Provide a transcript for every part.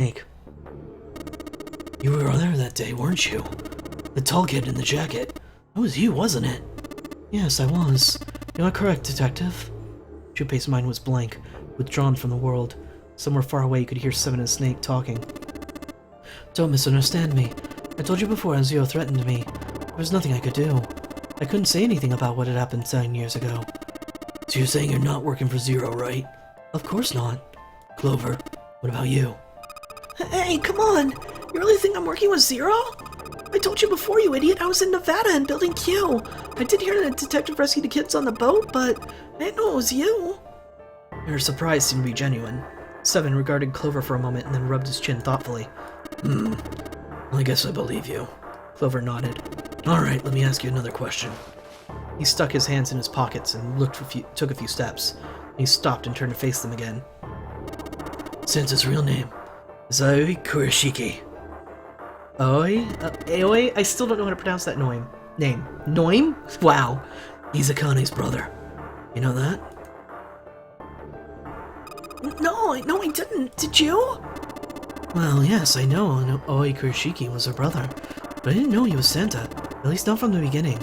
Snake. You were there that day, weren't you? The tall kid in the jacket. That was you, wasn't it? Yes, I was. You are correct, Detective. Junpei's mind was blank, withdrawn from the world. Somewhere far away you could hear Seven and Snake talking. Don't misunderstand me. I told you before when Zero threatened me. There was nothing I could do. I couldn't say anything about what had happened 9 years ago. So you're saying you're not working for Zero, right? Of course not. Clover, what about you? Hey, come on! You really think I'm working with Zero? I told you before, you idiot, I was in Nevada and building Q. I did hear that a detective rescued the kids on the boat, but I didn't know it was you. Your surprise seemed to be genuine. Seven regarded Clover for a moment and then rubbed his chin thoughtfully. I guess I believe you. Clover nodded. Alright, let me ask you another question. He stuck his hands in his pockets and took a few steps. He stopped and turned to face them again. Santa's real name is Aoi Kurashiki. Aoi? I still don't know how to pronounce that name. Noim? Wow. He's Akane's brother. You know that? No, I didn't. Did you? Well, yes, I know Aoi Kurashiki was her brother, but I didn't know he was Santa, at least not from the beginning.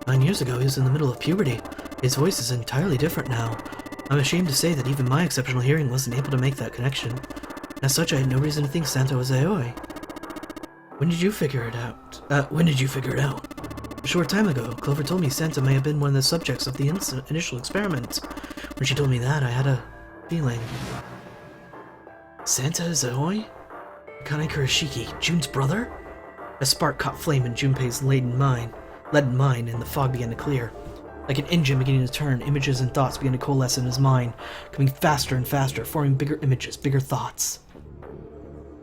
9 years ago, he was in the middle of puberty. His voice is entirely different now. I'm ashamed to say that even my exceptional hearing wasn't able to make that connection. As such, I had no reason to think Santa was Aoi. When did you figure it out? A short time ago, Clover told me Santa may have been one of the subjects of the initial experiment. When she told me that, I had a feeling. Santa is Aoi? Akane Kurashiki, June's brother? A spark caught flame in Junpei's leaden mind, and the fog began to clear. Like an engine beginning to turn, images and thoughts began to coalesce in his mind, coming faster and faster, forming bigger images, bigger thoughts.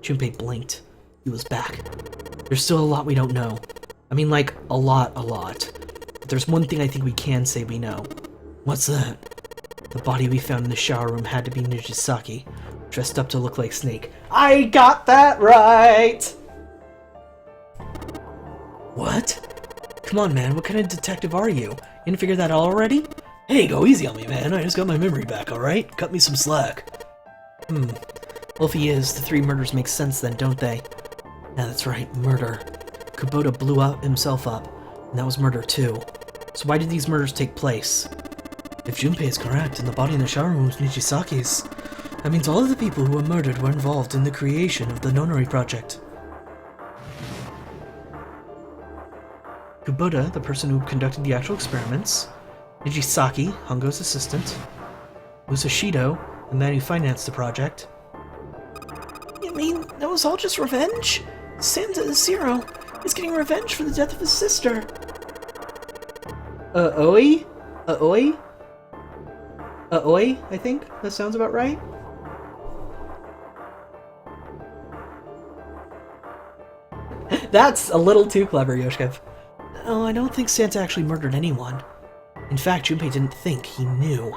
Junpei blinked. He was back. There's still a lot we don't know. I mean, like, a lot. But there's one thing I think we can say we know. What's that? The body we found in the shower room had to be Nijisaki, dressed up to look like Snake. I got that right! What? Come on, man, what kind of detective are you? You didn't figure that out already? Hey, go easy on me, man. I just got my memory back, alright? Cut me some slack. Well, if he is, the 3 murders make sense then, don't they? Yeah, that's right, murder. Kubota blew himself up, and that was murder too. So why did these murders take place? If Junpei is correct, and the body in the shower room was Nijisaki's, that means all of the people who were murdered were involved in the creation of the Nonori Project. Kubota, the person who conducted the actual experiments, Nijisaki, Hongo's assistant, Musashido, the man who financed the project. You mean that was all just revenge? Santa is Zero. He's getting revenge for the death of his sister. Aoi, I think that sounds about right. That's a little too clever, Yoshikev. No, I don't think Santa actually murdered anyone. In fact, Junpei didn't think, he knew.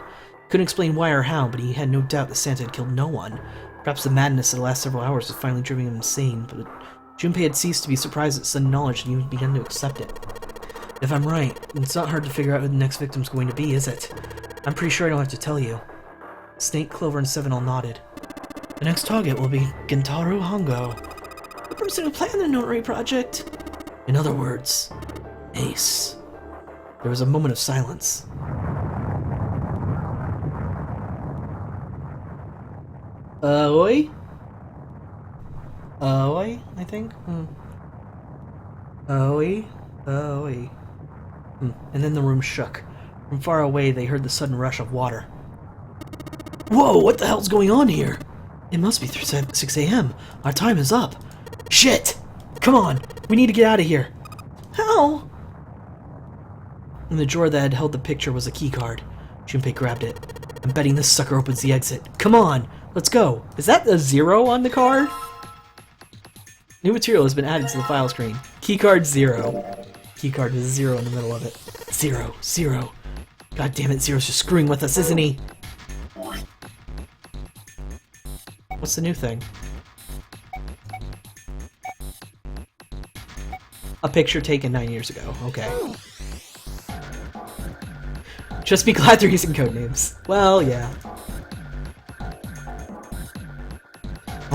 Couldn't explain why or how, but he had no doubt that Santa had killed no one. Perhaps the madness of the last several hours was finally driving him insane, but Junpei had ceased to be surprised at sudden knowledge and even begun to accept it. If I'm right, it's not hard to figure out who the next victim's going to be, is it? I'm pretty sure I don't have to tell you. Snake, Clover, and Seven all nodded. The next target will be Gentaro Hongo, the person who planned the Nonori Project. In other words, Ace. There was a moment of silence. Aoi, I think? Aoi. And then the room shook. From far away, they heard the sudden rush of water. Whoa, what the hell's going on here? It must be 6 a.m. Our time is up. Shit! Come on, we need to get out of here. How? In the drawer that had held the picture was a keycard. Junpei grabbed it. I'm betting this sucker opens the exit. Come on, let's go. Is that a 0 on the card? New material has been added to the file screen. Keycard 0. Keycard is a 0 in the middle of it. 0. God damn it, Zero's just screwing with us, isn't he? What's the new thing? A picture taken 9 years ago. Okay. Just be glad they're using codenames. Well, yeah.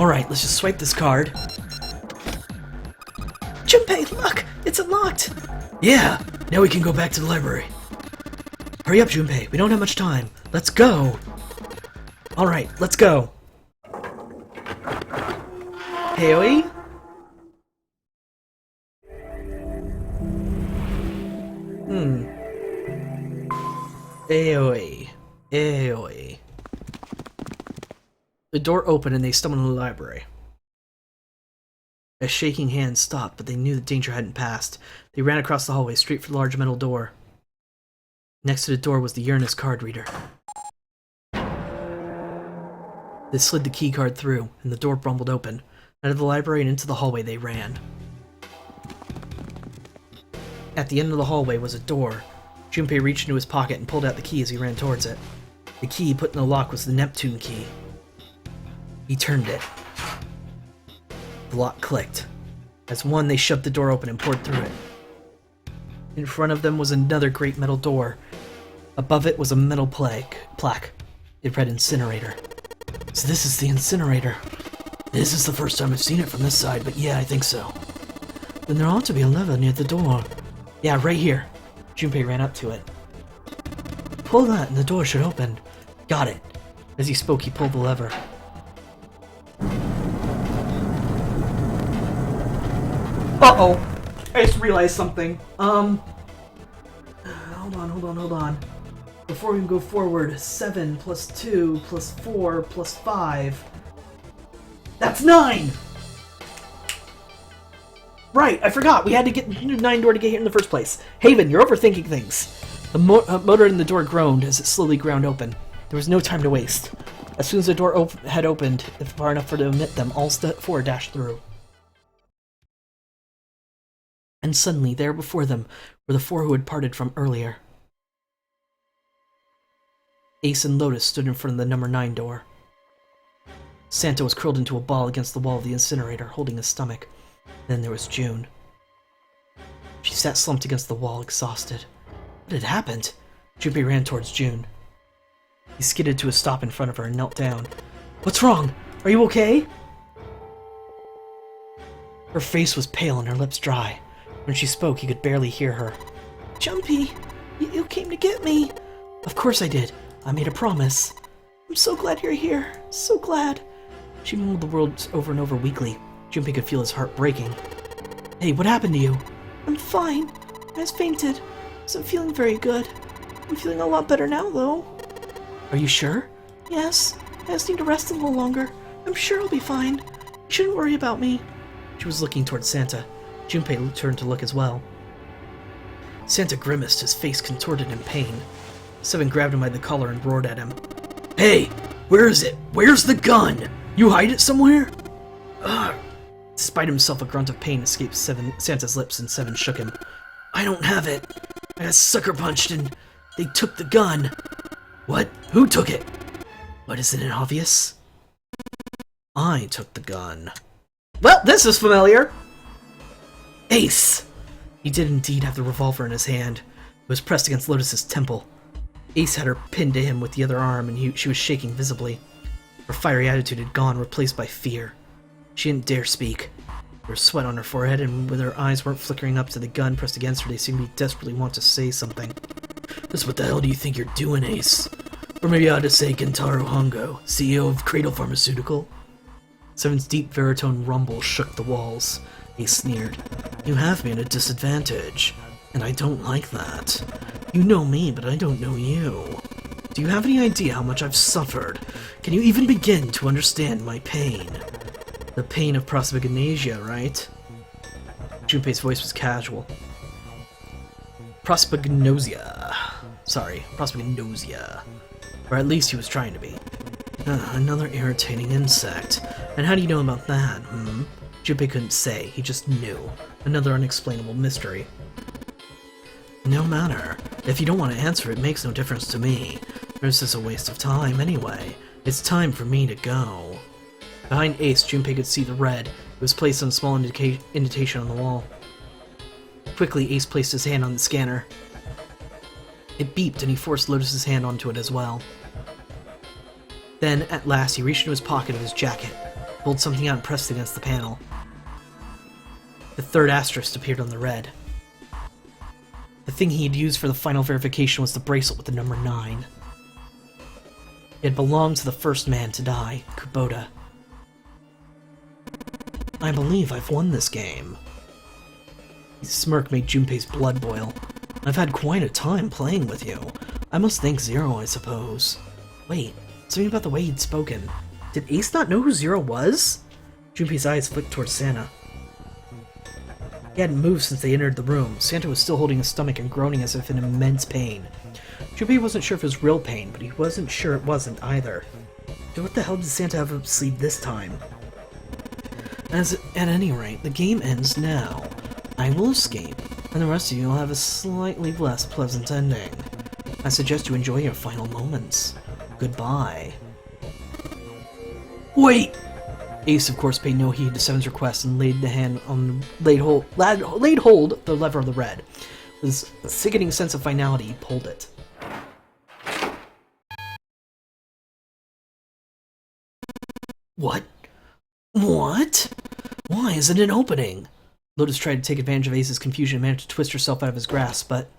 Alright, let's just swipe this card. Junpei, look! It's unlocked! Yeah! Now we can go back to the library. Hurry up, Junpei. We don't have much time. Let's go! Alright, let's go. Aoi? Aoi. Aoi. The door opened and they stumbled into the library. A shaking hand stopped, but they knew the danger hadn't passed. They ran across the hallway, straight for the large metal door. Next to the door was the Uranus card reader. They slid the key card through, and the door rumbled open. Out of the library and into the hallway they ran. At the end of the hallway was a door. Junpei reached into his pocket and pulled out the key as he ran towards it. The key he put in the lock was the Neptune key. He turned it. The lock clicked. As one, they shoved the door open and poured through it. In front of them was another great metal door. Above it was a metal plaque. It read Incinerator. So this is the incinerator. This is the first time I've seen it from this side, but yeah, I think so. Then there ought to be a lever near the door. Yeah, right here. Junpei ran up to it. Pull that and the door should open. Got it. As he spoke, he pulled the lever. Uh-oh. I just realized something. Hold on. Before we go forward, 7 plus 2 plus 4 plus 5. That's 9! Right, I forgot. We had to get the 9 door to get here in the first place. Haven, you're overthinking things. The motor in the door groaned as it slowly ground open. There was no time to waste. As soon as the door had opened, far enough for to admit them, all four dashed through. And suddenly, there before them were the four who had parted from earlier. Ace and Lotus stood in front of the number 9 door. Santa was curled into a ball against the wall of the incinerator, holding his stomach. Then there was June. She sat slumped against the wall, exhausted. What had happened? Junpei ran towards June. He skidded to a stop in front of her and knelt down. What's wrong? Are you okay? Her face was pale and her lips dry. When she spoke, he could barely hear her. Junpei, you came to get me. Of course I did. I made a promise. I'm so glad you're here. So glad. She mumbled the words over and over weakly. Junpei could feel his heart breaking. Hey, what happened to you? I'm fine. I just fainted. I wasn't feeling very good. I'm feeling a lot better now, though. Are you sure? Yes. I just need to rest a little longer. I'm sure I'll be fine. You shouldn't worry about me. She was looking towards Santa. Junpei turned to look as well. Santa grimaced, his face contorted in pain. Seven grabbed him by the collar and roared at him. Hey! Where is it? Where's the gun? You hide it somewhere? Ugh. Despite himself, a grunt of pain escaped Santa's lips, and Seven shook him. I don't have it. I got sucker punched and they took the gun. What? Who took it? What, isn't it obvious? I took the gun. Well, this is familiar. Ace! He did indeed have the revolver in his hand. It was pressed against Lotus's temple. Ace had her pinned to him with the other arm, and she was shaking visibly. Her fiery attitude had gone, replaced by fear. She didn't dare speak. There was sweat on her forehead, and when her eyes weren't flickering up to the gun pressed against her, they seemed to desperately want to say something. Just what the hell do you think you're doing, Ace? Or maybe I ought to say Kentaro Hongo, CEO of Cradle Pharmaceutical? Seven's deep baritone rumble shook the walls. Ace sneered. You have me at a disadvantage, and I don't like that. You know me, but I don't know you. Do you have any idea how much I've suffered? Can you even begin to understand my pain? The pain of prosopagnosia, right? Junpei's voice was casual. Prosopagnosia. Sorry, prosopagnosia. Or at least he was trying to be. Another irritating insect. And how do you know about that, Junpei couldn't say, he just knew. Another unexplainable mystery. No matter. If you don't want to answer, it makes no difference to me. This is a waste of time anyway. It's time for me to go. Behind Ace, Junpei could see the red. It was placed on a small indentation on the wall. Quickly, Ace placed his hand on the scanner. It beeped, and he forced Lotus's hand onto it as well. Then, at last, he reached into his pocket of his jacket. Pulled something out and pressed it against the panel. The third asterisk appeared on the red. The thing he had used for the final verification was the bracelet with the number 9. It had belonged to the first man to die, Kubota. I believe I've won this game. His smirk made Junpei's blood boil. I've had quite a time playing with you. I must thank Zero, I suppose. Wait, something about the way he'd spoken. Did Ace not know who Zero was? Junpei's eyes flicked towards Santa. He hadn't moved since they entered the room. Santa was still holding his stomach and groaning as if in immense pain. Junpei wasn't sure if it was real pain, but he wasn't sure it wasn't either. So what the hell did Santa have up his sleeve this time? At any rate, the game ends now. I will escape, and the rest of you will have a slightly less pleasant ending. I suggest you enjoy your final moments. Goodbye. Wait! Ace, of course, paid no heed to Seven's request and laid hold the lever of the red. With a sickening sense of finality, he pulled it. What? What? Why isn't it opening? Lotus tried to take advantage of Ace's confusion and managed to twist herself out of his grasp, but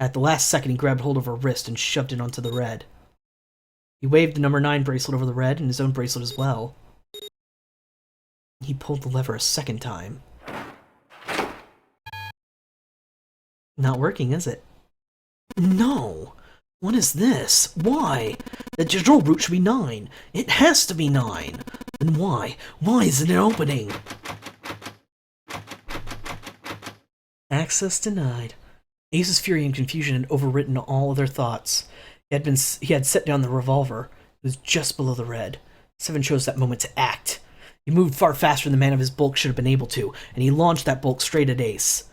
at the last second he grabbed hold of her wrist and shoved it onto the red. He waved the number 9 bracelet over the red and his own bracelet as well. He pulled the lever a second time. Not working, is it? No! What is this? Why? The digital root should be 9. It has to be 9. Then why? Why isn't it opening? Access denied. Ace's fury and confusion had overwritten all other thoughts. He had set down the revolver. It was just below the red. Seven chose that moment to act. He moved far faster than the man of his bulk should have been able to, and he launched that bulk straight at Ace.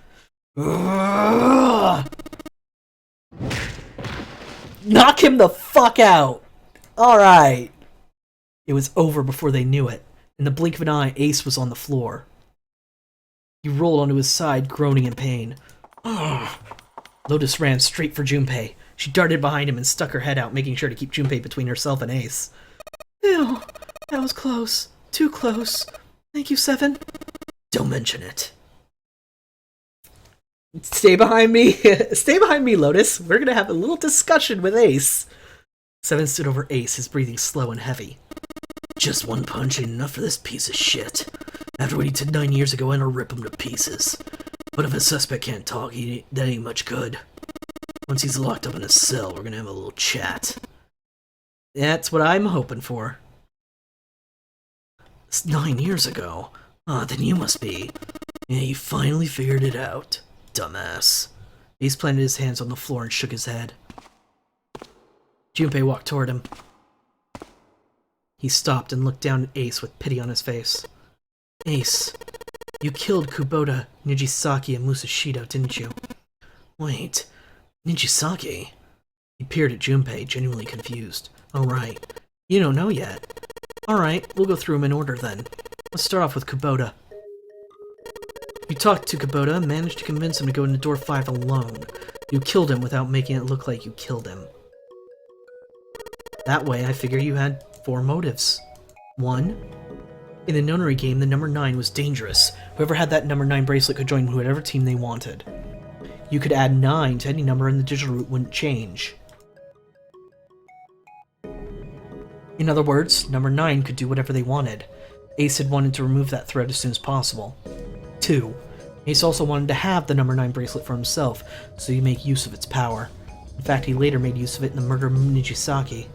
Knock him the fuck out! Alright. It was over before they knew it. In the blink of an eye, Ace was on the floor. He rolled onto his side, groaning in pain. Lotus ran straight for Junpei. She darted behind him and stuck her head out, making sure to keep Junpei between herself and Ace. Ew, that was close. Too close. Thank you, Seven. Don't mention it. Stay behind me. Stay behind me, Lotus. We're gonna have a little discussion with Ace. Seven stood over Ace, his breathing slow and heavy. Just one punch ain't enough for this piece of shit. After what he did 9 years ago, I'm gonna rip him to pieces. But if a suspect can't talk, that ain't much good. Once he's locked up in a cell, we're gonna have a little chat. That's what I'm hoping for. It's 9 years ago. Ah, then you must be. Yeah, you finally figured it out. Dumbass. Ace planted his hands on the floor and shook his head. Junpei walked toward him. He stopped and looked down at Ace with pity on his face. Ace, you killed Kubota, Nijisaki, and Musashito, didn't you? Wait, Nijisaki? He peered at Junpei, genuinely confused. Oh, right. You don't know yet. Alright, we'll go through them in order then. Let's start off with Kubota. You talked to Kubota and managed to convince him to go into door 5 alone. You killed him without making it look like you killed him. That way, I figure you had 4 motives. 1. In the nonary game, the number 9 was dangerous. Whoever had that number 9 bracelet could join whatever team they wanted. You could add 9 to any number and the digital root wouldn't change. In other words, number 9 could do whatever they wanted. Ace had wanted to remove that threat as soon as possible. 2. Ace also wanted to have the number 9 bracelet for himself, so he'd make use of its power. In fact, he later made use of it in the murder of Nijisaki.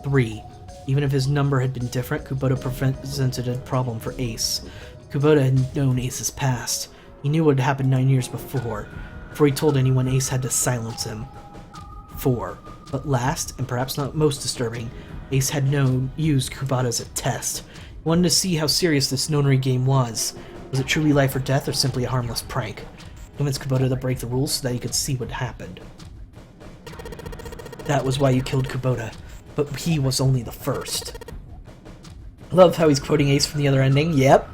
3. Even if his number had been different, Kubota presented a problem for Ace. Kubota had known Ace's past. He knew what had happened 9 years before. Before he told anyone, Ace had to silence him. 4. But last, and perhaps not most disturbing, Ace had used Kubota as a test. He wanted to see how serious this nonary game was. Was it truly life or death, or simply a harmless prank? He convinced Kubota to break the rules so that he could see what happened. That was why you killed Kubota, but he was only the first. I love how he's quoting Ace from the other ending. Yep.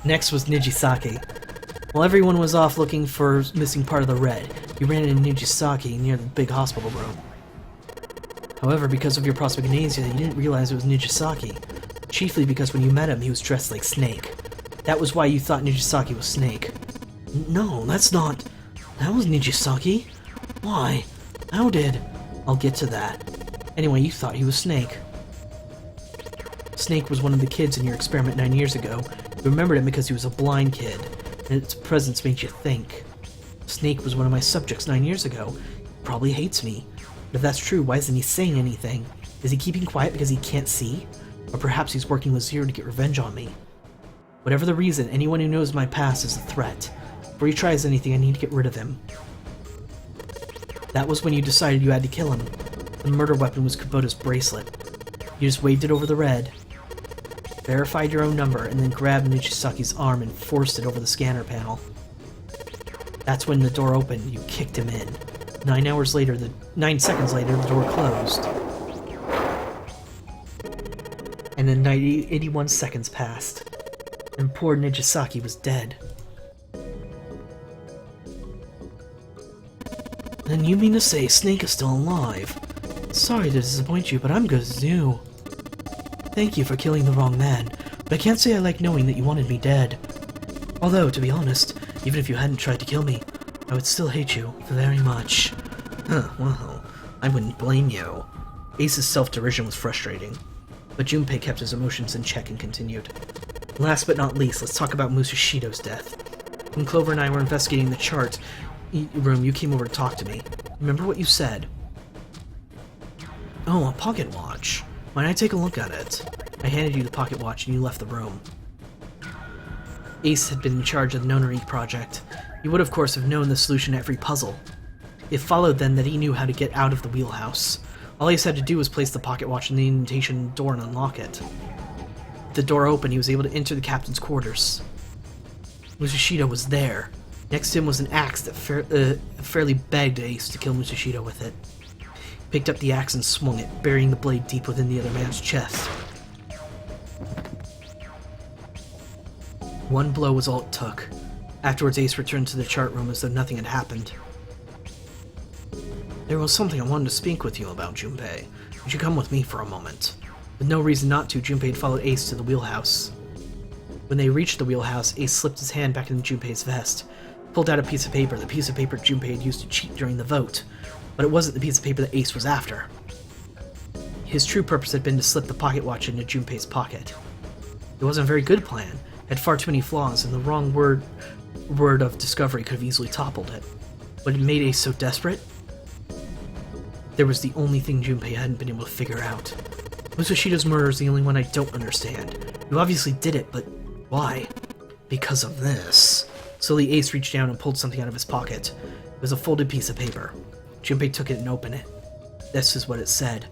Next was Nijisaki. While everyone was off looking for missing part of the red, you ran into Nijisaki near the big hospital room. However, because of your prosopagnosia, you didn't realize it was Nijisaki. chiefly because when you met him, he was dressed like Snake. That was why you thought Nijisaki was Snake. No, that's not... That was Nijisaki. Why? How did... I'll get to that. Anyway, you thought he was Snake. Snake was one of the kids in your experiment 9 years ago. You remembered him because he was a blind kid, and its presence made you think. Snake was one of my subjects 9 years ago. He probably hates me. But if that's true, why isn't he saying anything? Is he keeping quiet because he can't see? Or perhaps he's working with Zero to get revenge on me. Whatever the reason, anyone who knows my past is a threat. Before he tries anything, I need to get rid of him. That was when you decided you had to kill him. The murder weapon was Kubota's bracelet. You just waved it over the red, verified your own number, and then grabbed Nijisaki's arm and forced it over the scanner panel. That's when the door opened. You kicked him in. 9 seconds later, the door closed. And then 81 seconds passed, and poor Nijisaki was dead. Then you mean to say Snake is still alive? Sorry to disappoint you, but I'm good as new. Thank you for killing the wrong man, but I can't say I like knowing that you wanted me dead. Although, to be honest, even if you hadn't tried to kill me, I would still hate you very much. Well, I wouldn't blame you. Ace's self-derision was frustrating, but Junpei kept his emotions in check and continued. Last but not least, let's talk about Musashido's death. When Clover and I were investigating the chart room, you came over to talk to me. Remember what you said? Oh, a pocket watch. Might I take a look at it? I handed you the pocket watch and you left the room. Ace had been in charge of the Nonari project. He would of course have known the solution to every puzzle. It followed then that he knew how to get out of the wheelhouse. All Ace had to do was place the pocket watch in the indentation door and unlock it. With the door open, he was able to enter the captain's quarters. Musashido was there. Next to him was an axe that fairly begged Ace to kill Musashido with it. He picked up the axe and swung it, burying the blade deep within the other man's chest. One blow was all it took. Afterwards, Ace returned to the chart room as though nothing had happened. There was something I wanted to speak with you about, Junpei. You should come with me for a moment. With no reason not to, Junpei had followed Ace to the wheelhouse. When they reached the wheelhouse, Ace slipped his hand back into Junpei's vest, pulled out a piece of paper, the piece of paper Junpei had used to cheat during the vote, but it wasn't the piece of paper that Ace was after. His true purpose had been to slip the pocket watch into Junpei's pocket. It wasn't a very good plan, had far too many flaws, and the wrong word of discovery could have easily toppled it. What had made Ace so desperate? There was the only thing Junpei hadn't been able to figure out. Musashido's murder is the only one I don't understand. You obviously did it, but why? Because of this. Slowly, Ace reached down and pulled something out of his pocket. It was a folded piece of paper. Junpei took it and opened it. This is what it said.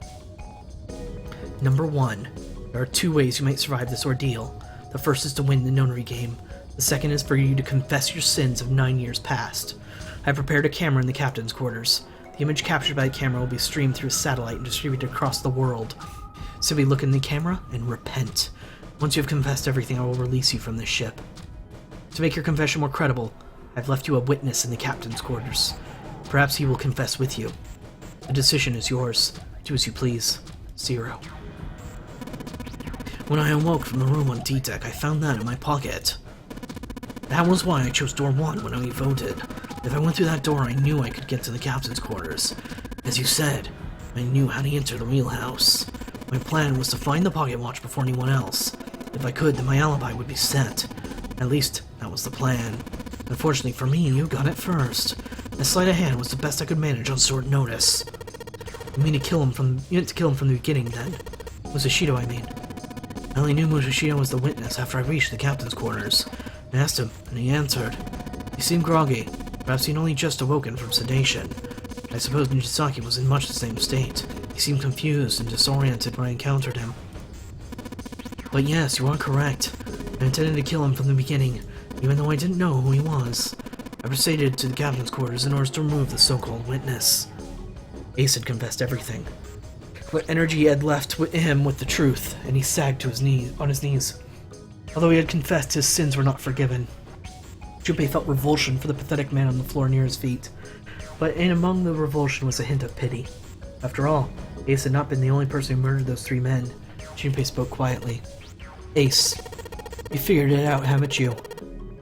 Number 1. There are 2 ways you might survive this ordeal. The first is to win the Nonari game. The second is for you to confess your sins of 9 years past. I have prepared a camera in the captain's quarters. The image captured by the camera will be streamed through a satellite and distributed across the world. Simply look in the camera and repent. Once you have confessed everything, I will release you from this ship. To make your confession more credible, I've left you a witness in the captain's quarters. Perhaps he will confess with you. The decision is yours. Do as you please. Zero. When I awoke from the room on D-Deck, I found that in my pocket. That was why I chose door 1 when I voted. If I went through that door, I knew I could get to the captain's quarters. As you said, I knew how to enter the wheelhouse. My plan was to find the pocket watch before anyone else. If I could, then my alibi would be set. At least, that was the plan. Unfortunately for me, you got it first. A sleight of hand was the best I could manage on short notice. You meant to kill him from the beginning, then? Musashido, I mean. I only knew Musashido was the witness after I reached the captain's quarters. I asked him, and he answered. He seemed groggy. Perhaps he'd only just awoken from sedation. I suppose Nijisaki was in much the same state. He seemed confused and disoriented when I encountered him. But yes, you are correct. I intended to kill him from the beginning, even though I didn't know who he was. I proceeded to the captain's quarters in order to remove the so-called witness. Ace had confessed everything. What energy had left him with the truth, and he sagged to his knees. Although he had confessed, his sins were not forgiven. Junpei felt revulsion for the pathetic man on the floor near his feet, but in among the revulsion was a hint of pity. After all, Ace had not been the only person who murdered those 3 men. Junpei spoke quietly. Ace, you figured it out, haven't you?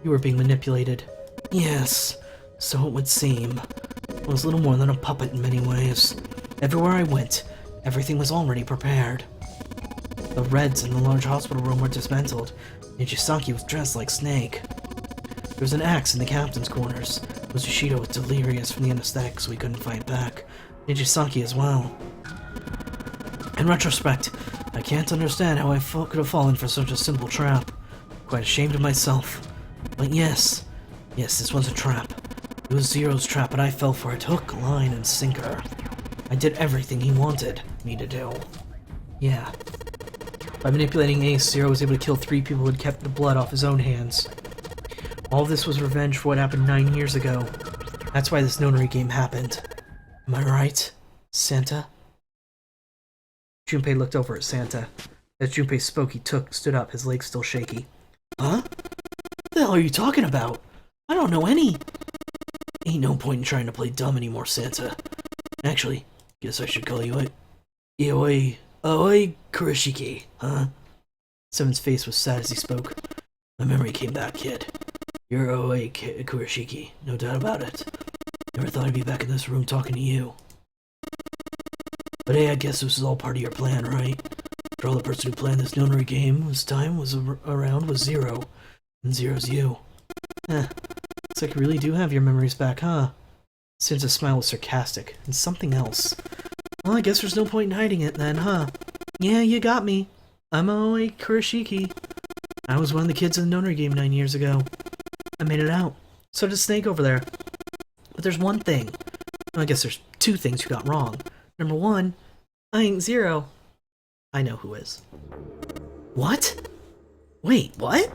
You were being manipulated. Yes, so it would seem. I was little more than a puppet in many ways. Everywhere I went, everything was already prepared. The Reds in the large hospital room were dismantled. Nijisaki was dressed like Snake. There was an axe in the captain's quarters. Mitsushita was delirious from the anesthetic, so he couldn't fight back. Nijisaki as well. In retrospect, I can't understand how I could have fallen for such a simple trap. Quite ashamed of myself. But yes, this was a trap. It was Zero's trap, and I fell for it hook, line, and sinker. I did everything he wanted me to do. Yeah. By manipulating Ace, Zero was able to kill 3 people who had kept the blood off his own hands. All of this was revenge for what happened 9 years ago. That's why this nonary game happened. Am I right, Santa? Junpei looked over at Santa. As Junpei spoke, he stood up, his legs still shaky. Huh? What the hell are you talking about? I don't know any. Ain't no point in trying to play dumb anymore, Santa. Actually, guess I should call you Aoi Kurashiki, huh? Seven's face was sad as he spoke. My memory came back, kid. You're Aoi Kurashiki, no doubt about it. Never thought I'd be back in this room talking to you. But hey, I guess this was all part of your plan, right? After all, the person who planned this nonary game around was Zero. And Zero's you. Looks like you really do have your memories back, huh? Santa's smile was sarcastic, and something else. Well, I guess there's no point in hiding it then, huh? Yeah, you got me. I'm Aoi Kurashiki. I was one of the kids in the nonary game 9 years ago. I made it out. So did Snake over there. But there's one thing. Well, I guess there's 2 things you got wrong. Number 1, I ain't Zero. I know who is. What? Wait, what?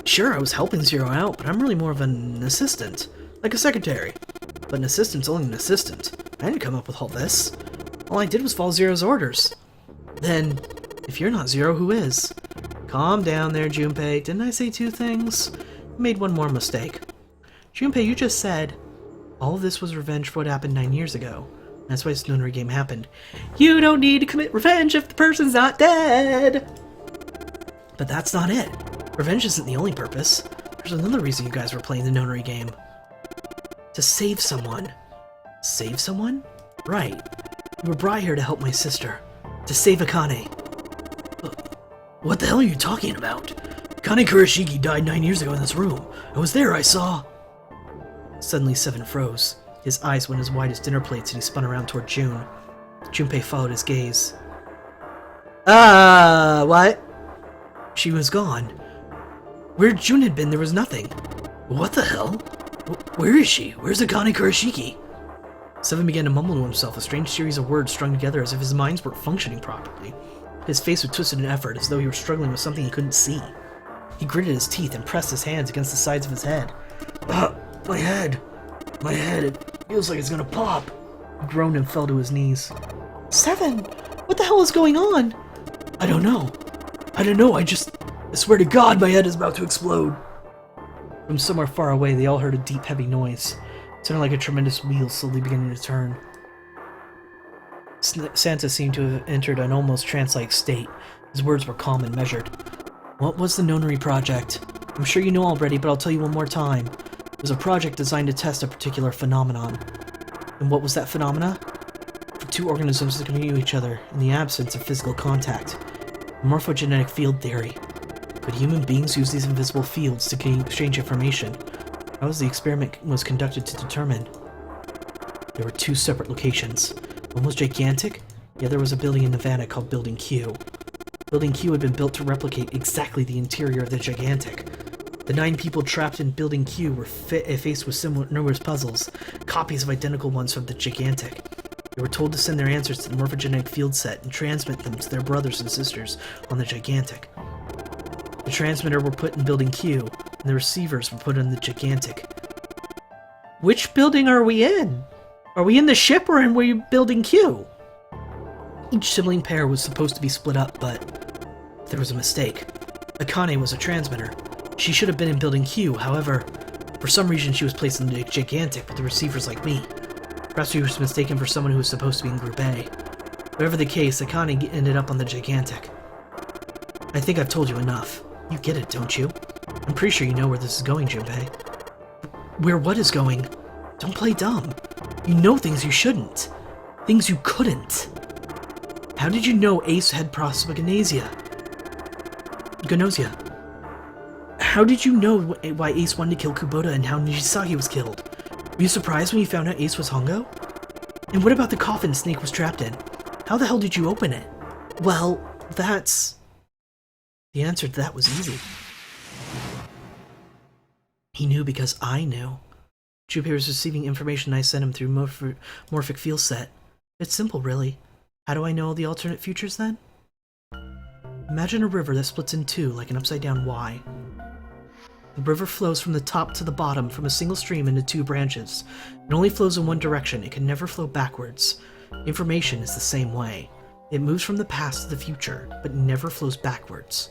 Sure, I was helping Zero out, but I'm really more of an assistant. Like a secretary. But an assistant's only an assistant. I didn't come up with all this. All I did was follow Zero's orders. Then, if you're not Zero, who is? Calm down there, Junpei. Didn't I say 2 things? You made one more mistake. Junpei, you just said, all of this was revenge for what happened 9 years ago. That's why this nonary game happened. You don't need to commit revenge if the person's not dead! But that's not it. Revenge isn't the only purpose. There's another reason you guys were playing the nonary game. To save someone. Save someone? Right. You were brought here to help my sister. To save Akane. What the hell are you talking about? Akane Kurashiki died 9 years ago in this room. I was there, I saw... Suddenly, Seven froze. His eyes went as wide as dinner plates and he spun around toward June. Junpei followed his gaze. What? She was gone. Where June had been, there was nothing. What the hell? Where is she? Where's Akane Kurashiki? Seven began to mumble to himself, a strange series of words strung together as if his minds weren't functioning properly. His face was twisted in effort, as though he were struggling with something he couldn't see. He gritted his teeth and pressed his hands against the sides of his head. My head! My head, it feels like it's gonna pop! He groaned and fell to his knees. Seven! What the hell is going on? I don't know. I swear to God, my head is about to explode! From somewhere far away, they all heard a deep, heavy noise. It sounded like a tremendous wheel slowly beginning to turn. Santa seemed to have entered an almost trance-like state. His words were calm and measured. What was the Nonary Project? I'm sure you know already, but I'll tell you one more time. It was a project designed to test a particular phenomenon. And what was that phenomena? For 2 organisms to communicate with each other in the absence of physical contact. Morphogenetic field theory. Could human beings use these invisible fields to exchange information? How was the experiment was conducted to determine? There were 2 separate locations. One was gigantic, the other was a building in Nevada called Building Q. Building Q had been built to replicate exactly the interior of the gigantic. The 9 people trapped in Building Q were faced with numerous puzzles, copies of identical ones from the gigantic. They were told to send their answers to the morphogenetic field set and transmit them to their brothers and sisters on the gigantic. The transmitter were put in Building Q, and the receivers were put in the gigantic. Which building are we in? Are we in the ship or in Building Q? Each sibling pair was supposed to be split up, but there was a mistake. Akane was a transmitter. She should have been in Building Q, however, for some reason she was placed in the gigantic with the receivers like me. Perhaps she was mistaken for someone who was supposed to be in Group A. Whatever the case, Akane ended up on the gigantic. I think I've told you enough. You get it, don't you? I'm pretty sure you know where this is going, Junpei. Where what is going? Don't play dumb. You know things you shouldn't. Things you couldn't. How did you know Ace had prosopagnosia? How did you know why Ace wanted to kill Kubota and how Nijisaki was killed? Were you surprised when you found out Ace was Hongo? And what about the coffin Snake was trapped in? How the hell did you open it? Well, that's... The answer to that was easy. He knew because I knew. Junpei was receiving information I sent him through Morphic Field Set. It's simple, really. How do I know all the alternate futures, then? Imagine a river that splits in two, like an upside-down Y. The river flows from the top to the bottom from a single stream into two branches. It only flows in one direction. It can never flow backwards. Information is the same way. It moves from the past to the future, but never flows backwards.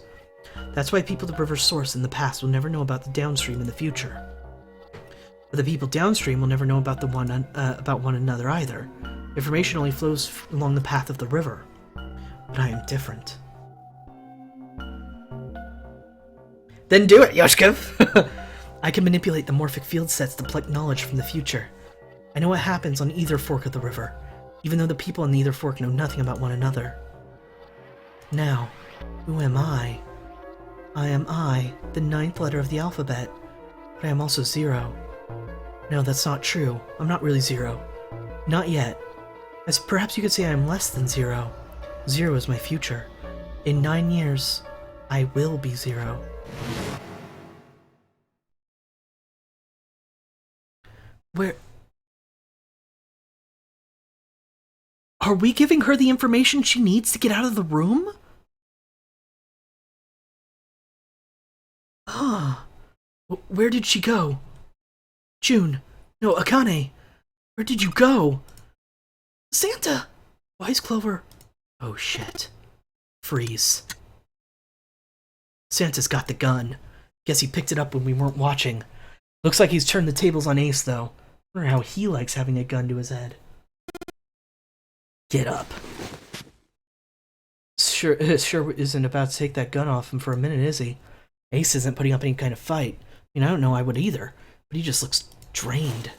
That's why people at the river's source in the past will never know about the downstream in the future. But the people downstream will never know about one another either. Information only flows along the path of the river. But I am different. Then do it, Yoshkov! I can manipulate the morphic field sets to pluck knowledge from the future. I know what happens on either fork of the river, even though the people on either fork know nothing about one another. Now, who am I? I am I, the 9th letter of the alphabet, but I am also 0. No, that's not true. I'm not really 0. Not yet. As perhaps you could say I am less than 0. 0 is my future. In 9 years, I will be 0. Where... Are we giving her the information she needs to get out of the room? Ah. Where did she go? June. No, Akane. Where did you go? Santa! Why is Clover... Oh shit. Freeze. Santa's got the gun. Guess he picked it up when we weren't watching. Looks like he's turned the tables on Ace, though. I wonder how he likes having a gun to his head. Get up. Sure isn't about to take that gun off him for a minute, is he? Ace isn't putting up any kind of fight. I mean, I don't know I would either, but he just looks drained.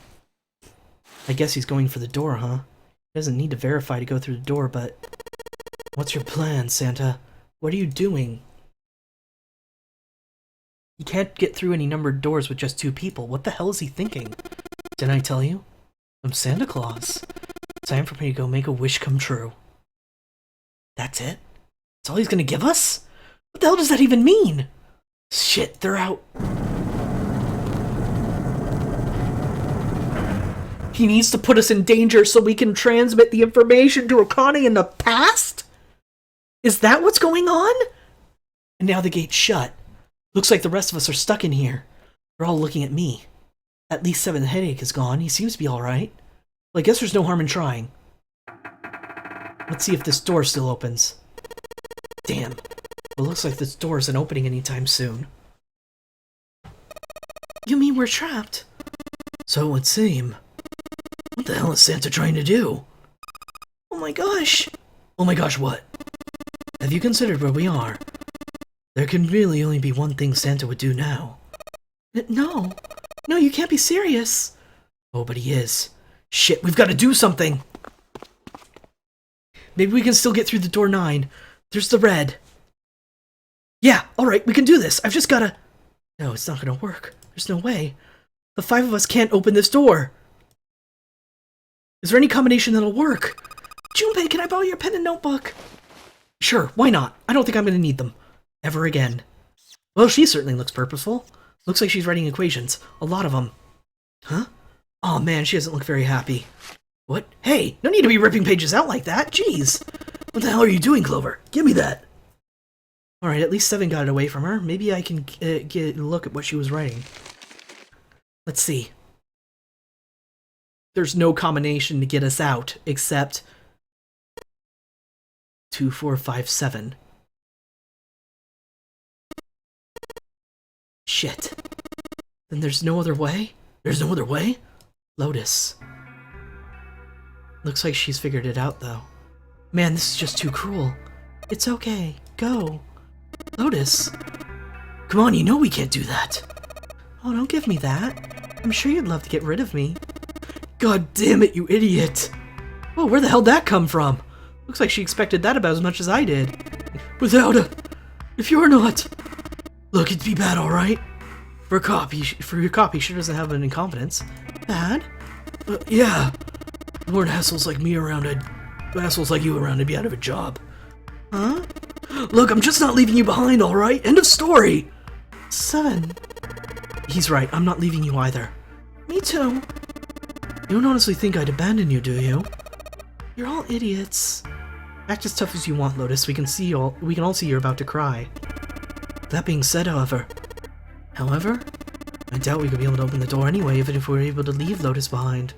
I guess he's going for the door, huh? He doesn't need to verify to go through the door, but... What's your plan, Santa? What are you doing? You can't get through any numbered doors with just 2 people. What the hell is he thinking? Didn't I tell you? I'm Santa Claus. Time for me to go make a wish come true. That's it? That's all he's gonna give us? What the hell does that even mean? Shit, they're out. He needs to put us in danger so we can transmit the information to Akane in the past? Is that what's going on? And now the gate's shut. Looks like the rest of us are stuck in here. They're all looking at me. At least 7 headache is gone. He seems to be alright. Well, I guess there's no harm in trying. Let's see if this door still opens. Damn. It looks like this door isn't opening anytime soon. You mean we're trapped? So it would seem. What the hell is Santa trying to do? Oh my gosh! Oh my gosh, what? Have you considered where we are? There can really only be one thing Santa would do now. No. No, you can't be serious. Oh, but he is. Shit, we've got to do something! Maybe we can still get through the door 9. There's the red. Yeah, alright, we can do this. I've just gotta... No, it's not gonna work. There's no way. The 5 of us can't open this door. Is there any combination that'll work? Junpei, can I borrow your pen and notebook? Sure, why not? I don't think I'm gonna need them. Ever again. Well, she certainly looks purposeful. Looks like she's writing equations. A lot of them. Huh? Oh man, she doesn't look very happy. What? Hey, no need to be ripping pages out like that. Jeez. What the hell are you doing, Clover? Give me that. Alright, at least 7 got it away from her. Maybe I can get a look at what she was writing. Let's see. There's no combination to get us out, except 2, 4, 5, 7. Shit. Then there's no other way? There's no other way? Lotus. Looks like she's figured it out, though. Man, this is just too cruel. It's okay. Go. Lotus? Come on, you know we can't do that. Oh, don't give me that. I'm sure you'd love to get rid of me. God damn it, you idiot. Oh, where the hell did that come from? Looks like she expected that about as much as I did. Without a... If you're not... Look, it'd be bad, alright? For your cop, he sure doesn't have any confidence. Bad? Yeah. There weren't assholes like me around, assholes like you around, I'd be out of a job. Huh? Look, I'm just not leaving you behind, alright? End of story! 7. He's right, I'm not leaving you either. Me too. You don't honestly think I'd abandon you, do you? You're all idiots. Act as tough as you want, Lotus. We can all see you're about to cry. That being said, however, I doubt we could be able to open the door anyway, even if we were able to leave Lotus behind.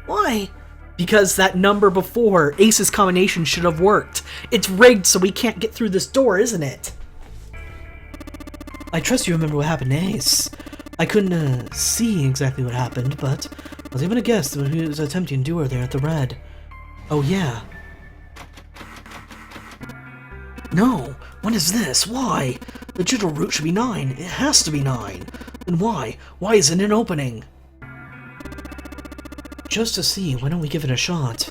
Why? Because that number before, Ace's combination, should have worked. It's rigged so we can't get through this door, isn't it? I trust you remember what happened to Ace. I couldn't see exactly what happened, but I was able to guess that he was attempting to do her there at the Red. Oh yeah. No, what is this? Why? The digital route should be 9. It has to be 9. Then why? Why isn't it opening? Just to see, why don't we give it a shot?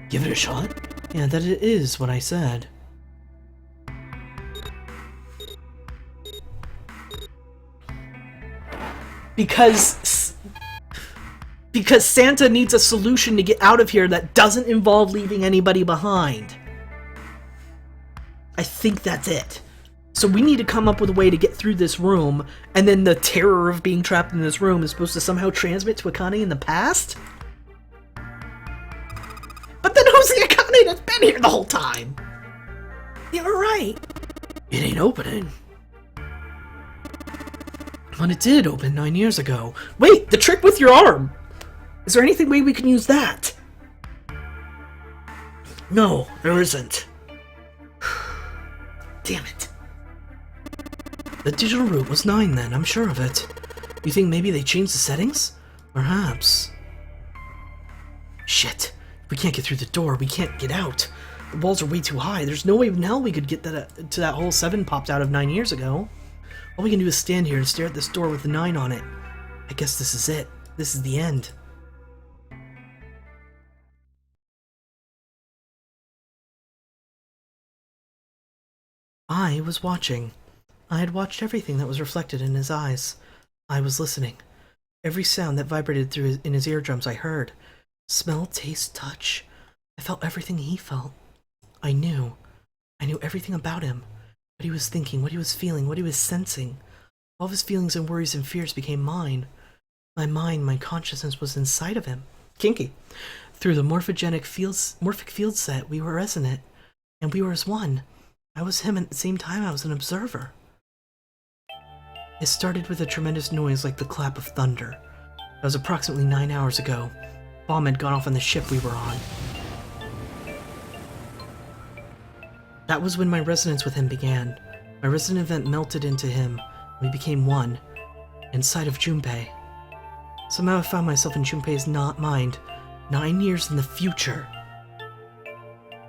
Give it a shot? Yeah, that it is what I said. Because Santa needs a solution to get out of here that doesn't involve leaving anybody behind. I think that's it. So we need to come up with a way to get through this room, and then the terror of being trapped in this room is supposed to somehow transmit to Akane in the past? But then who's the Akane that's been here the whole time? You're right. It ain't opening. But it did open 9 years ago. Wait, the trick with your arm! Is there anything way we can use that? No, there isn't. Damn it. The digital route was 9 then, I'm sure of it. You think maybe they changed the settings? Perhaps. Shit. If we can't get through the door, we can't get out. The walls are way too high. There's no way in hell we could get that to that hole 7 popped out of 9 years ago. All we can do is stand here and stare at this door with the 9 on it. I guess this is it. This is the end. I was watching. I had watched everything that was reflected in his eyes. I was listening. Every sound that vibrated in his eardrums I heard. Smell, taste, touch. I felt everything he felt. I knew everything about him. What he was thinking, what he was feeling, what he was sensing. All of his feelings and worries and fears became mine. My mind, my consciousness was inside of him. Kinky. Through the morphogenic morphic field set, we were resonant. And we were as one. I was him, and at the same time I was an observer. It started with a tremendous noise like the clap of thunder. That was approximately 9 hours ago. Bomb had gone off on the ship we were on. That was when my resonance with him began. My resonant event melted into him, and we became one, inside of Junpei. Somehow I found myself in Junpei's mind, 9 years in the future.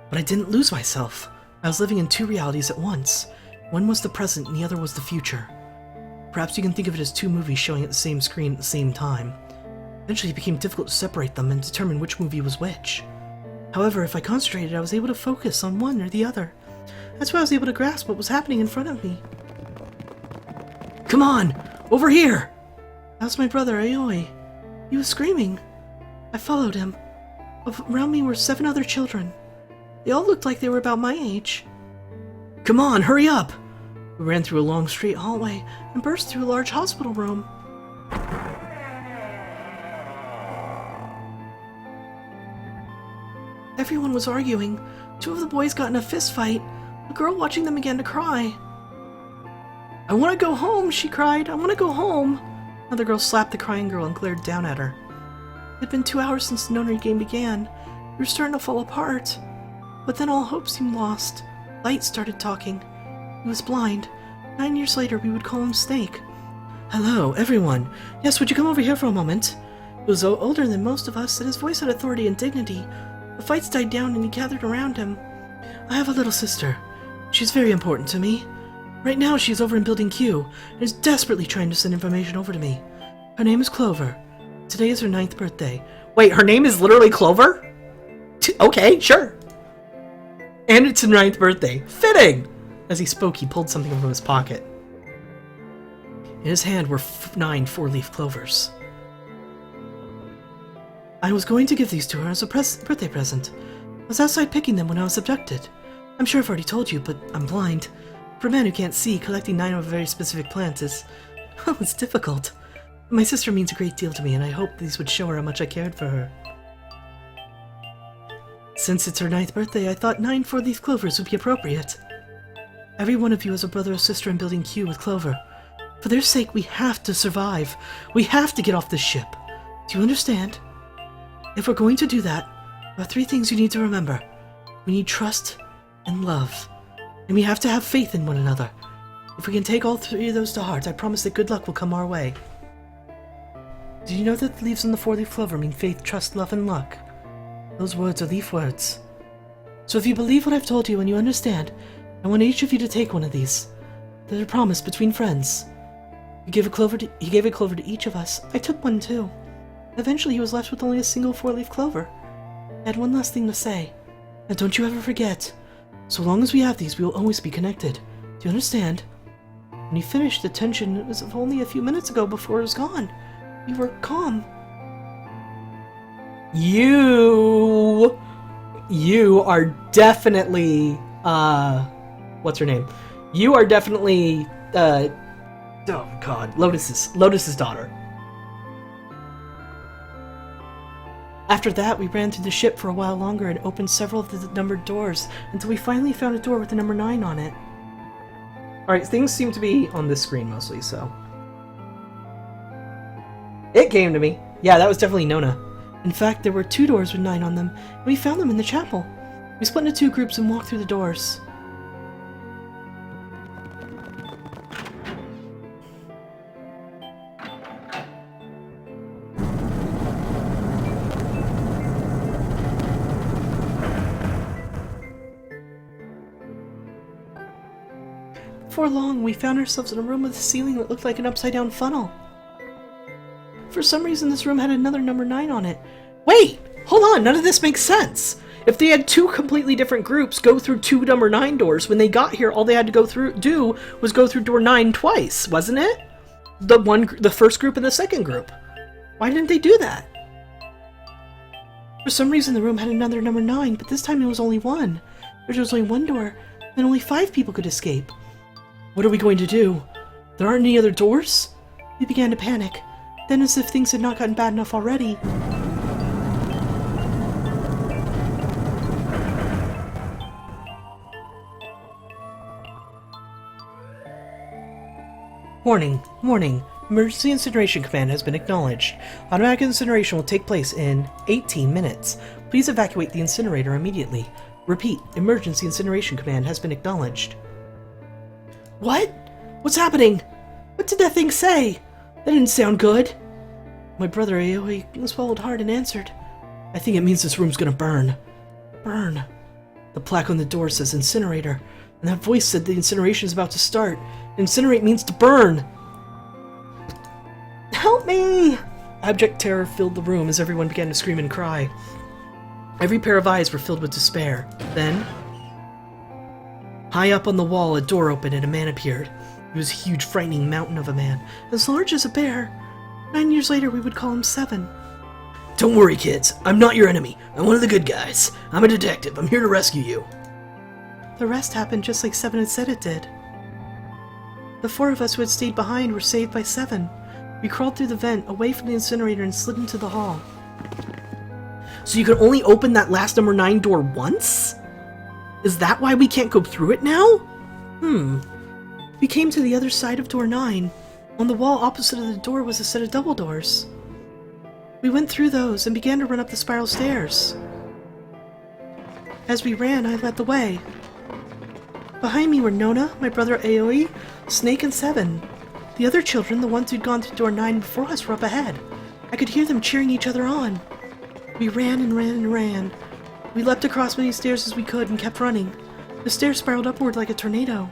But I didn't lose myself. I was living in 2 realities at once. One was the present and the other was the future. Perhaps you can think of it as 2 movies showing at the same screen at the same time. Eventually it became difficult to separate them and determine which movie was which. However, if I concentrated, I was able to focus on one or the other. That's why I was able to grasp what was happening in front of me. Come on! Over here! That was my brother, Aoi. He was screaming. I followed him. Around me were 7 other children. They all looked like they were about my age. Come on, hurry up! We ran through a long straight hallway and burst through a large hospital room. Everyone was arguing. 2 of the boys got in a fist fight. A girl watching them began to cry. I want to go home, she cried. I want to go home. Another girl slapped the crying girl and glared down at her. It had been 2 hours since the Nonary game began. We were starting to fall apart. But then all hope seemed lost. Light started talking. He was blind. 9 years later, we would call him Snake. Hello, everyone. Yes, would you come over here for a moment? He was older than most of us, and his voice had authority and dignity. The fights died down, and he gathered around him. I have a little sister. She's very important to me. Right now, she's over in Building Q and is desperately trying to send information over to me. Her name is Clover. Today is her 9th birthday. Wait, her name is literally Clover? Okay, sure. And it's her 9th birthday. Fitting! As he spoke, he pulled something from his pocket. In his hand were 9 four-leaf clovers. I was going to give these to her as a birthday present. I was outside picking them when I was abducted. I'm sure I've already told you, but I'm blind. For a man who can't see, collecting 9 of a very specific plant is... well, it's difficult. My sister means a great deal to me, and I hoped these would show her how much I cared for her. Since it's her 9th birthday, I thought 9 four-leaf clovers would be appropriate. Every one of you has a brother or sister in Building Q with Clover. For their sake, we have to survive. We have to get off this ship. Do you understand? If we're going to do that, there are 3 things you need to remember. We need trust and love. And we have to have faith in one another. If we can take all 3 of those to heart, I promise that good luck will come our way. Did you know that the leaves on the 4-leaf clover mean faith, trust, love, and luck? Those words are leaf words. So if you believe what I've told you and you understand, I want each of you to take one of these. They're a promise between friends. He gave a clover to each of us. I took one too. Eventually he was left with only a single 4-leaf clover. I had one last thing to say. Now don't you ever forget. So long as we have these, we will always be connected. Do you understand? When he finished, the tension was of only a few minutes ago before it was gone. We were calm. You are definitely, what's her name? You are definitely, oh god, Lotus's daughter. After that, we ran through the ship for a while longer and opened several of the numbered doors until we finally found a door with the number 9 on it. Alright, things seem to be on this screen mostly, so. It came to me. Yeah, that was definitely Nona. In fact, there were 2 doors with 9 on them, and we found them in the chapel. We split into 2 groups and walked through the doors. Before long, we found ourselves in a room with a ceiling that looked like an upside-down funnel. For some reason, this room had another number 9 on it. Wait! Hold on, none of this makes sense! If they had 2 completely different groups go through 2 number 9 doors, when they got here, all they had to do was go through door 9 twice, wasn't it? The first group and the second group. Why didn't they do that? For some reason, the room had another number 9, but this time it was only 1. There was only 1 door, and only 5 people could escape. What are we going to do? There aren't any other doors? We began to panic. Then, as if things had not gotten bad enough already... Warning. Emergency incineration command has been acknowledged. Automatic incineration will take place in 18 minutes. Please evacuate the incinerator immediately. Repeat, emergency incineration command has been acknowledged. What? What's happening? What did that thing say? That didn't sound good. My brother Aoi swallowed hard and answered. I think it means this room's gonna burn. Burn. The plaque on the door says incinerator, and that voice said the incineration is about to start. Incinerate means to burn. Help me! Abject terror filled the room as everyone began to scream and cry. Every pair of eyes were filled with despair. Then, high up on the wall, a door opened and a man appeared. He was a huge, frightening mountain of a man, as large as a bear. 9 years later, we would call him 7. Don't worry, kids. I'm not your enemy. I'm one of the good guys. I'm a detective. I'm here to rescue you. The rest happened just like 7 had said it did. The 4 of us who had stayed behind were saved by 7. We crawled through the vent, away from the incinerator, and slid into the hall. So you can only open that last number 9 door once? Is that why we can't go through it now? We came to the other side of door 9. On the wall opposite of the door was a set of double doors. We went through those and began to run up the spiral stairs. As we ran, I led the way. Behind me were Nona, my brother Aoi, Snake, and 7. The other children, the ones who'd gone through door 9 before us, were up ahead. I could hear them cheering each other on. We ran and ran and ran. We leapt across many stairs as we could and kept running. The stairs spiraled upward like a tornado.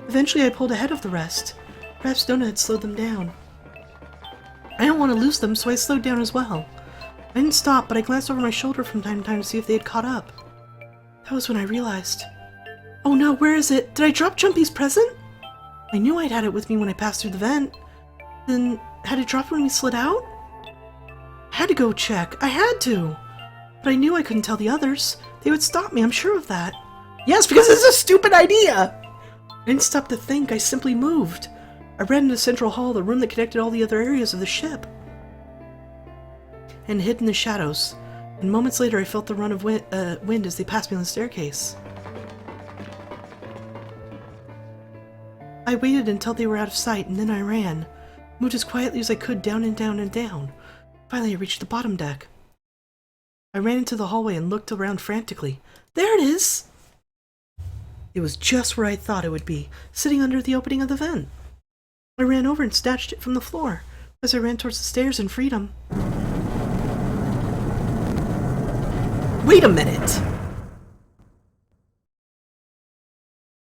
Eventually I pulled ahead of the rest. Perhaps Donut had slowed them down. I didn't want to lose them, so I slowed down as well. I didn't stop, but I glanced over my shoulder from time to time to see if they had caught up. That was when I realized. Oh no, where is it? Did I drop Jumpy's present? I knew I'd had it with me when I passed through the vent. Then, had it dropped when we slid out? I had to go check. I had to. But I knew I couldn't tell the others. They would stop me, I'm sure of that. Yes, because it's a stupid idea! I didn't stop to think, I simply moved. I ran into Central Hall, the room that connected all the other areas of the ship, and hid in the shadows. And moments later I felt the run of wind as they passed me on the staircase. I waited until they were out of sight, and then I ran. Moved as quietly as I could down and down and down. Finally I reached the bottom deck. I ran into the hallway and looked around frantically. There it is! It was just where I thought it would be, sitting under the opening of the vent. I ran over and snatched it from the floor. As I ran towards the stairs in freedom. Wait a minute!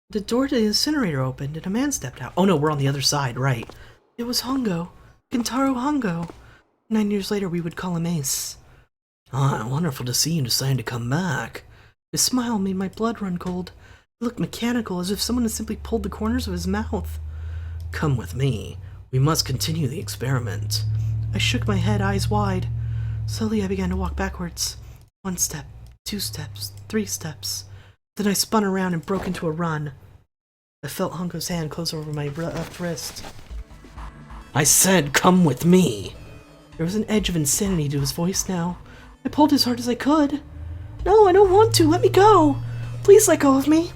The door to the incinerator opened and a man stepped out. Oh no, we're on the other side, right. It was Hongo. Kentaro Hongo. 9 years later we would call him Ace. Ah, wonderful to see you deciding to come back. His smile made my blood run cold. He looked mechanical, as if someone had simply pulled the corners of his mouth. Come with me. We must continue the experiment. I shook my head, eyes wide. Slowly I began to walk backwards. 1 step, 2 steps, 3 steps. Then I spun around and broke into a run. I felt Hongo's hand close over my left wrist. I said, come with me. There was an edge of insanity to his voice now. I pulled as hard as I could. No, I don't want to. Let me go. Please let go of me.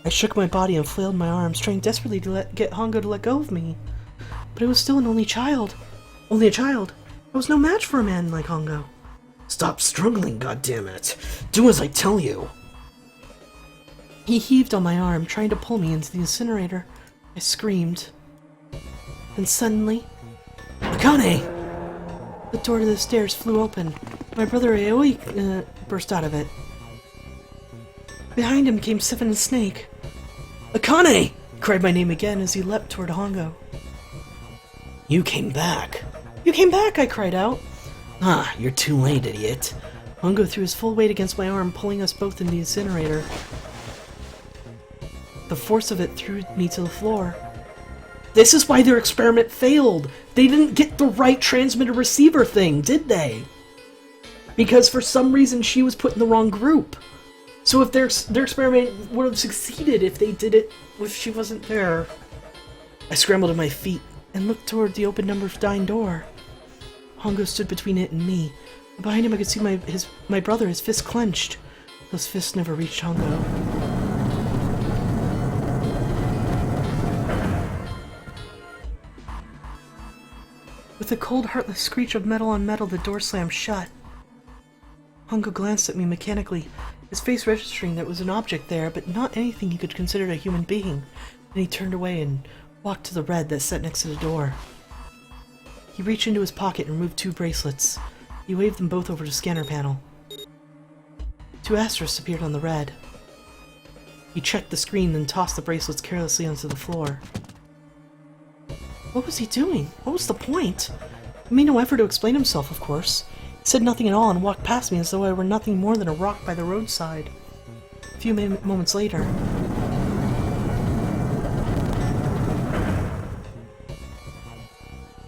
I shook my body and flailed my arms, trying desperately to get Hongo to let go of me. But I was still an only child. Only a child. I was no match for a man like Hongo. Stop struggling, goddammit. Do as I tell you. He heaved on my arm, trying to pull me into the incinerator. I screamed. Then suddenly... Akane! The door to the stairs flew open. My brother Aoi burst out of it. Behind him came Seven and Snake. Akane! He cried my name again as he leapt toward Hongo. You came back. You came back, I cried out. Ah, you're too late, idiot. Hongo threw his full weight against my arm, pulling us both in the incinerator. The force of it threw me to the floor. This is why their experiment failed. They didn't get the right transmitter-receiver thing, did they? Because for some reason she was put in the wrong group. So if their experiment would have succeeded if they did it if she wasn't there. I scrambled to my feet and looked toward the open number 9 door. Hongo stood between it and me. Behind him I could see my brother, his fists clenched. Those fists never reached Hongo. With a cold, heartless screech of metal on metal, the door slammed shut. Hongo glanced at me mechanically, his face registering that was an object there, but not anything he could consider a human being. Then he turned away and walked to the red that sat next to the door. He reached into his pocket and removed 2 bracelets. He waved them both over to the scanner panel. 2 asterisks appeared on the red. He checked the screen, then tossed the bracelets carelessly onto the floor. What was he doing? What was the point? He made no effort to explain himself, of course. He said nothing at all and walked past me as though I were nothing more than a rock by the roadside. A few moments later...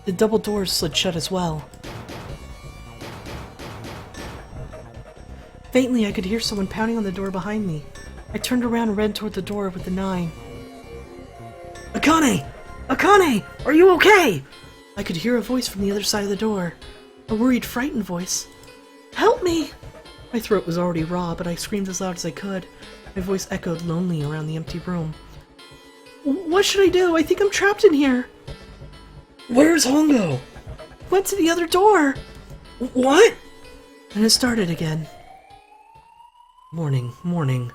the double doors slid shut as well. Faintly, I could hear someone pounding on the door behind me. I turned around and ran toward the door with the 9. Akane! Akane! Are you okay? I could hear a voice from the other side of the door. A worried, frightened voice. Help me! My throat was already raw, but I screamed as loud as I could. My voice echoed lonely around the empty room. What should I do? I think I'm trapped in here. Where's Hongo? Went to the other door. What? And it started again. Morning.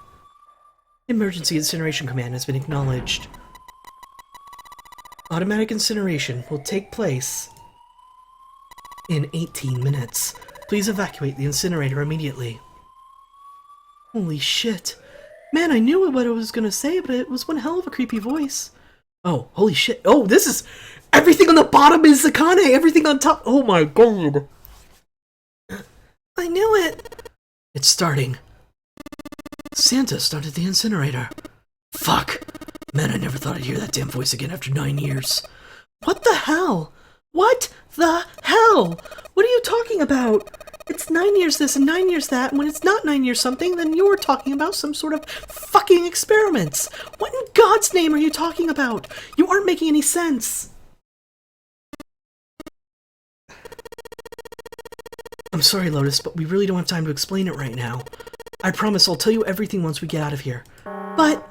Emergency incineration command has been acknowledged. Automatic incineration will take place in 18 minutes. Please evacuate the incinerator immediately. Holy shit. Man, I knew what I was gonna say, but it was one hell of a creepy voice. Oh, holy shit. Oh, this is... Everything on the bottom is Akane! Everything on top... Oh my god. I knew it! It's starting. Santa started the incinerator. Fuck. Man, I never thought I'd hear that damn voice again after 9 years. What the hell? What the hell? What are you talking about? It's 9 years this and 9 years that, and when it's not 9 years something, then you're talking about some sort of fucking experiments. What in God's name are you talking about? You aren't making any sense. I'm sorry, Lotus, but we really don't have time to explain it right now. I promise I'll tell you everything once we get out of here. But...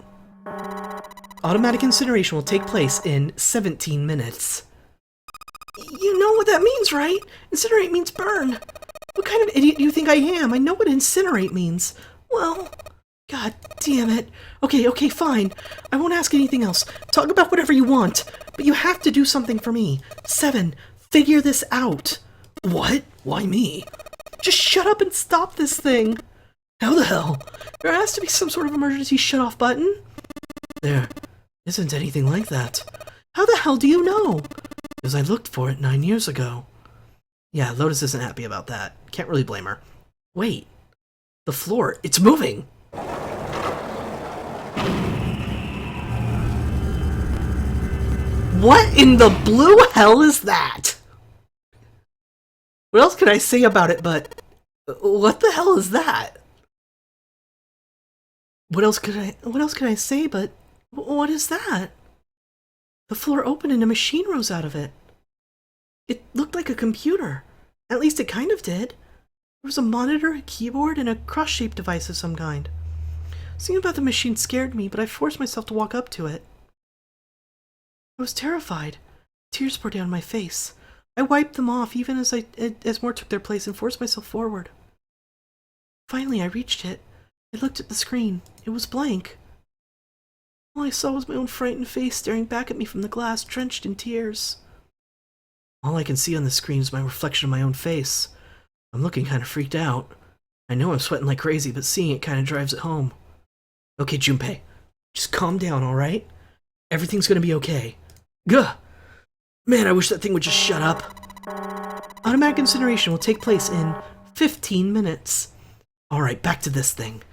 Automatic incineration will take place in 17 minutes. You know what that means, right? Incinerate means burn. What kind of idiot do you think I am? I know what incinerate means. Well, god damn it. Okay, fine. I won't ask anything else. Talk about whatever you want. But you have to do something for me. 7. Figure this out. What? Why me? Just shut up and stop this thing. How the hell? There has to be some sort of emergency shut-off button. There isn't anything like that. How the hell do you know? Because I looked for it 9 years ago. Yeah, Lotus isn't happy about that. Can't really blame her. Wait. The floor, it's moving! What in the blue hell is that? What else can I say about it but... What the hell is that? What else can I say but... What is that? The floor opened and a machine rose out of it. It looked like a computer. At least it kind of did. There was a monitor, a keyboard, and a cross-shaped device of some kind. Seeing about the machine scared me, but I forced myself to walk up to it. I was terrified. Tears poured down my face. I wiped them off even as more took their place and forced myself forward. Finally, I reached it. I looked at the screen. It was blank. All I saw was my own frightened face staring back at me from the glass, drenched in tears. All I can see on the screen is my reflection of my own face. I'm looking kind of freaked out. I know I'm sweating like crazy, but seeing it kind of drives it home. Okay, Junpei. Just calm down, alright? Everything's gonna be okay. Gah! Man, I wish that thing would just shut up. Automatic incineration will take place in 15 minutes. Alright, back to this thing.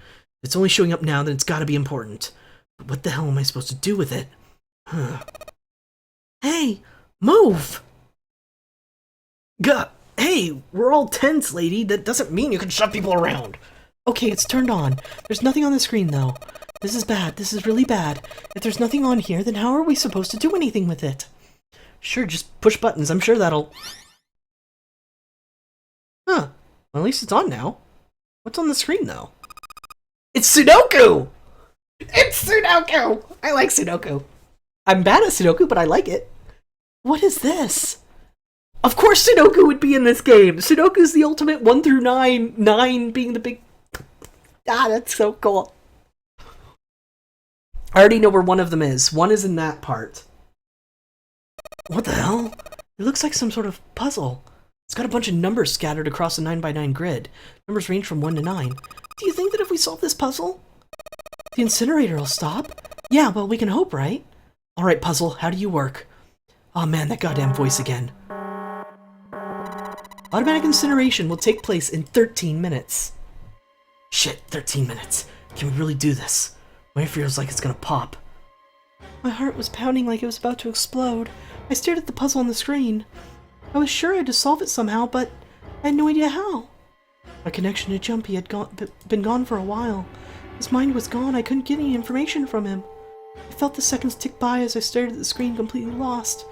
If it's only showing up now, then it's gotta be important. But what the hell am I supposed to do with it? Huh. Hey! Move! Gah! Hey! We're all tense, lady. That doesn't mean you can shove people around. Okay, it's turned on. There's nothing on the screen, though. This is bad. This is really bad. If there's nothing on here, then how are we supposed to do anything with it? Sure, just push buttons. I'm sure that'll... Huh. Well, at least it's on now. What's on the screen, though? It's Sudoku! It's Sudoku! I like Sudoku. I'm bad at Sudoku, but I like it. What is this? Of course Sudoku would be in this game! Sudoku's the ultimate 1 through 9, 9 being the big... Ah, that's so cool. I already know where one of them is. One is in that part. What the hell? It looks like some sort of puzzle. It's got a bunch of numbers scattered across a 9x9 grid. Numbers range from 1 to 9. Do you think that if we solve this puzzle, the incinerator will stop? Yeah, well, we can hope, right? Alright, puzzle, how do you work? Oh man, that goddamn voice again. Automatic incineration will take place in 13 minutes. Shit, 13 minutes. Can we really do this? My ear feels like it's gonna pop. My heart was pounding like it was about to explode. I stared at the puzzle on the screen. I was sure I had to solve it somehow, but I had no idea how. My connection to Jumpy had been gone for a while. His mind was gone. I couldn't get any information from him. I felt the seconds tick by as I stared at the screen, completely lost.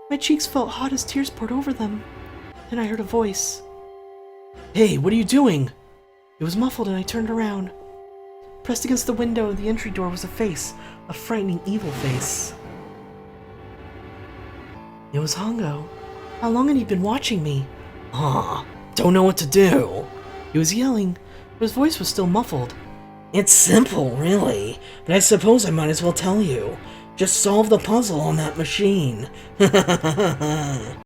My cheeks felt hot as tears poured over them. Then I heard a voice. Hey, what are you doing? It was muffled and I turned around. Pressed against the window of the entry door was a face, a frightening, evil face. It was Hongo. How long had he been watching me? Don't know what to do. He was yelling, but his voice was still muffled. It's simple, really, but I suppose I might as well tell you. Just solve the puzzle on that machine.